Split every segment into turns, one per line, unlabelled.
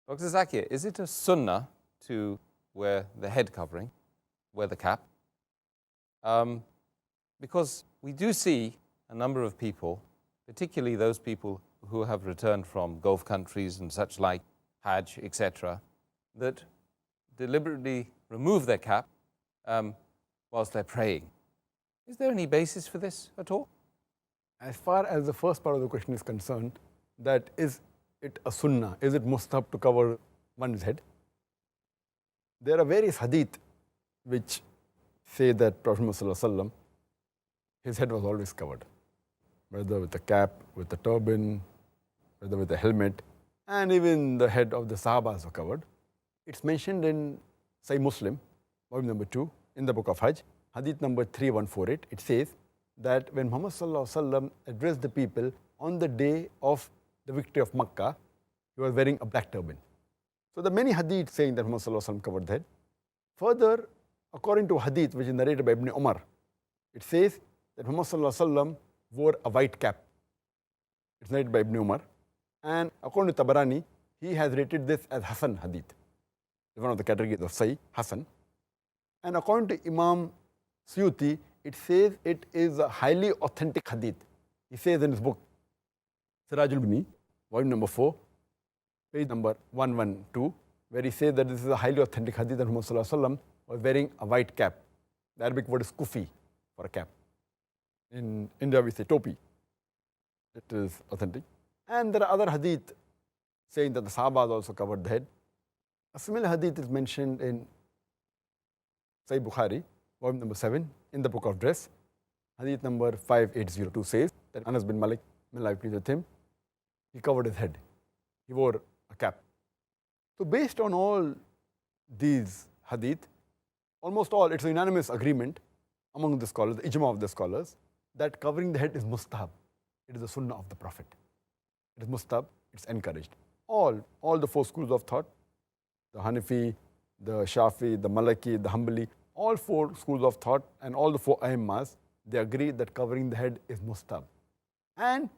Dr. Zakir, is it a sunnah to wear the head covering, wear the cap? Because we do see a number of people, particularly those people who have returned from Gulf countries and such like, Hajj, etc., that deliberately remove their cap whilst they're praying. Is there any basis for this at all?
As far as the first part of the question is concerned, that is it a sunnah? Is it mustahab to cover one's head? There are various hadith which say that Prophet Muhammad, his head was always covered, whether with a cap, with a turban, whether with a helmet, and even the head of the Sahabas were covered. It's mentioned in Sahih Muslim, volume number 2, in the book of Hajj, hadith number 3148. It says that when Muhammad addressed the people on the day of the victory of Makkah, he was wearing a black turban. So there are many hadith saying that Muhammad covered the head. Further, according to hadith which is narrated by Ibn Umar, it says that Muhammad wore a white cap. It's narrated by Ibn Umar. And according to Tabarani, he has rated this as Hasan hadith. It's one of the categories of Sahih, Hasan. And according to Imam Suyuti, it says it is a highly authentic hadith. He says in his book, Sirajul Bini, volume number 4, page number 112, where he says that this is a highly authentic hadith that Muhammad was wearing a white cap. The Arabic word is kufi for a cap. In India we say topi. It is authentic. And there are other hadith saying that the Sahabas also covered the head. A similar hadith is mentioned in Sahih Bukhari, volume number 7, in the book of dress. Hadith number 5802 says that Anas bin Malik, may Allah be pleased with him, he covered his head. He wore a cap. So based on all these hadith, almost all, it's a unanimous agreement among the scholars, the ijma of the scholars, that covering the head is mustahab. It is the sunnah of the Prophet. It is mustahab, it's encouraged. All the 4 schools of thought, the Hanafi, the Shafi, the Maliki, the Hanbali, all 4 schools of thought and all the 4 Aimmas, they agree that covering the head is mustahab. And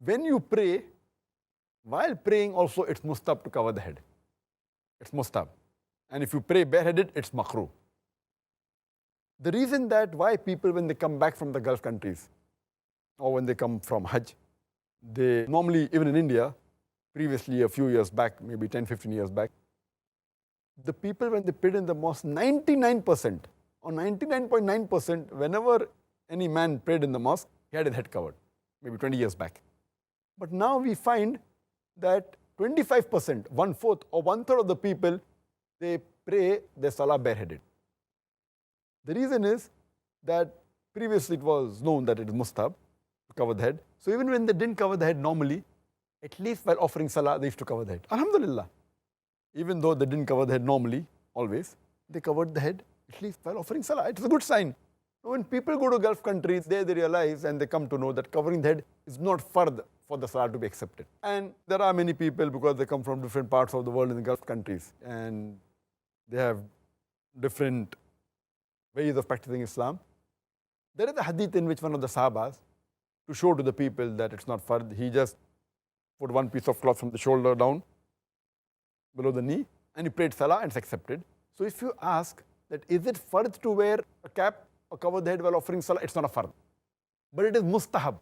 when you pray, while praying also it's mustahab to cover the head. It's mustahab. And if you pray bareheaded, it's makruh. The reason that why people, when they come back from the Gulf countries or when they come from Hajj, they normally, even in India, previously a few years back, maybe 10, 15 years back, the people when they prayed in the mosque, 99% or 99.9%, whenever any man prayed in the mosque, he had his head covered, maybe 20 years back. But now we find that 25%, 1/4 or 1/3 of the people, they pray their salah bareheaded. The reason is that previously it was known that it is mustahab to cover the head. So even when they didn't cover the head normally, at least while offering salah, they used to cover the head. Alhamdulillah. Even though they didn't cover the head normally, always, they covered the head at least while offering salah. It's a good sign. When people go to Gulf countries, they realize and they come to know that covering the head is not fard for the salah to be accepted. And there are many people, because they come from different parts of the world in the Gulf countries, and they have different ways of practicing Islam. There is a hadith in which one of the Sahabas, to show to the people that it's not fard, he just put one piece of cloth from the shoulder down, below the knee, and he prayed salah and it's accepted. So if you ask that is it fard to wear a cap or cover the head while offering salah, it's not a fard. But it is mustahab.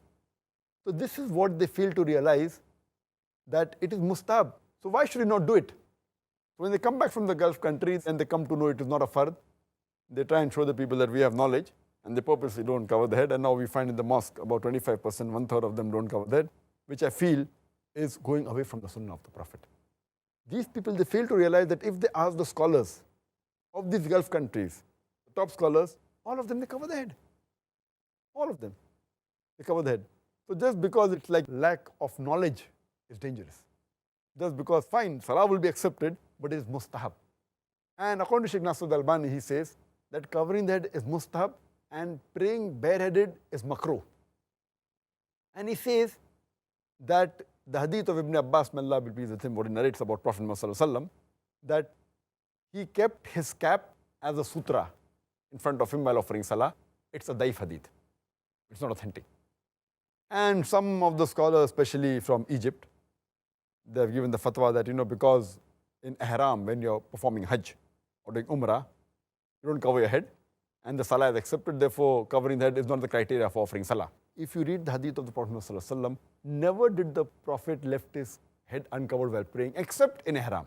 So this is what they fail to realize, that it is mustahab. So why should you not do it? So when they come back from the Gulf countries and they come to know it is not a fard, they try and show the people that we have knowledge, and they purposely don't cover the head. And now we find in the mosque about 25%, 1/3 of them don't cover the head, which I feel is going away from the sunnah of the Prophet. These people, they fail to realize that if they ask the scholars of these Gulf countries, the top scholars, all of them, they cover the head. All of them, they cover the head. So just because it's like lack of knowledge is dangerous. Just because, fine, salah will be accepted, but it is mustahab. And according to Sheikh Nasr al-Albani, he says that covering the head is mustahab and praying bareheaded is makruh. And he says that the hadith of Ibn Abbas, may Allah be pleased with him, what he narrates about Prophet Muhammad, that he kept his cap as a sutra in front of him while offering salah. It's a daif hadith. It's not authentic. And some of the scholars, especially from Egypt, they have given the fatwa that, because in ihram, when you're performing Hajj or doing Umrah, you don't cover your head, and the Salah is accepted, therefore covering the head is not the criteria for offering Salah. If you read the hadith of the Prophet ﷺ, never did the Prophet left his head uncovered while praying, except in ihram,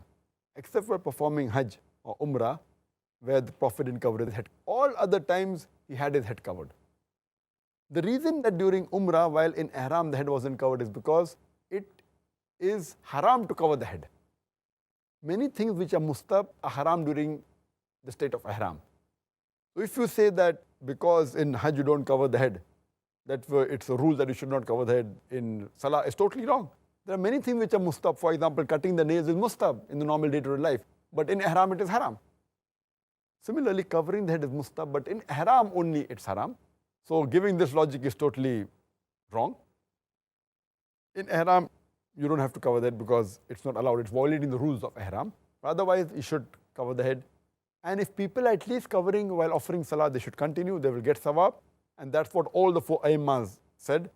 except for performing Hajj or Umrah, where the Prophet didn't cover his head. All other times, he had his head covered. The reason that during Umrah, while in ihram, the head wasn't covered is because it is haram to cover the head. Many things which are mustab are haram during the state of ihram. So if you say that because in Hajj you don't cover the head, that it's a rule that you should not cover the head in Salah, is totally wrong. There are many things which are mustab. For example, cutting the nails is mustab in the normal day-to-day life, but in ihram it is haram. Similarly, covering the head is mustab, but in ihram only it's haram. So giving this logic is totally wrong. In ihram, you don't have to cover the head because it's not allowed. It's violating the rules of ihram. But otherwise, you should cover the head. And if people are at least covering while offering salah, they should continue. They will get sawab. And that's what all the four Aimmas said.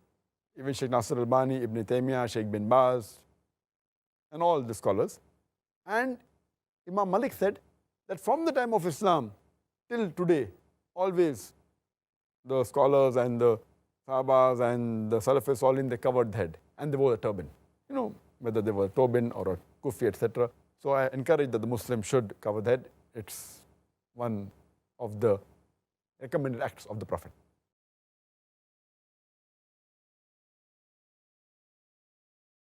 Even Sheikh Nasir al-Albani, Ibn Taymiyyah, Sheikh bin Baz, and all the scholars. And Imam Malik said that from the time of Islam till today, always the scholars and the Sahabas and the Salafis Salin, they covered the head and they wore a turban. You know, whether they were a turban or a kufi, etc. So I encourage that the Muslim should cover the head. It's one of the recommended acts of the Prophet.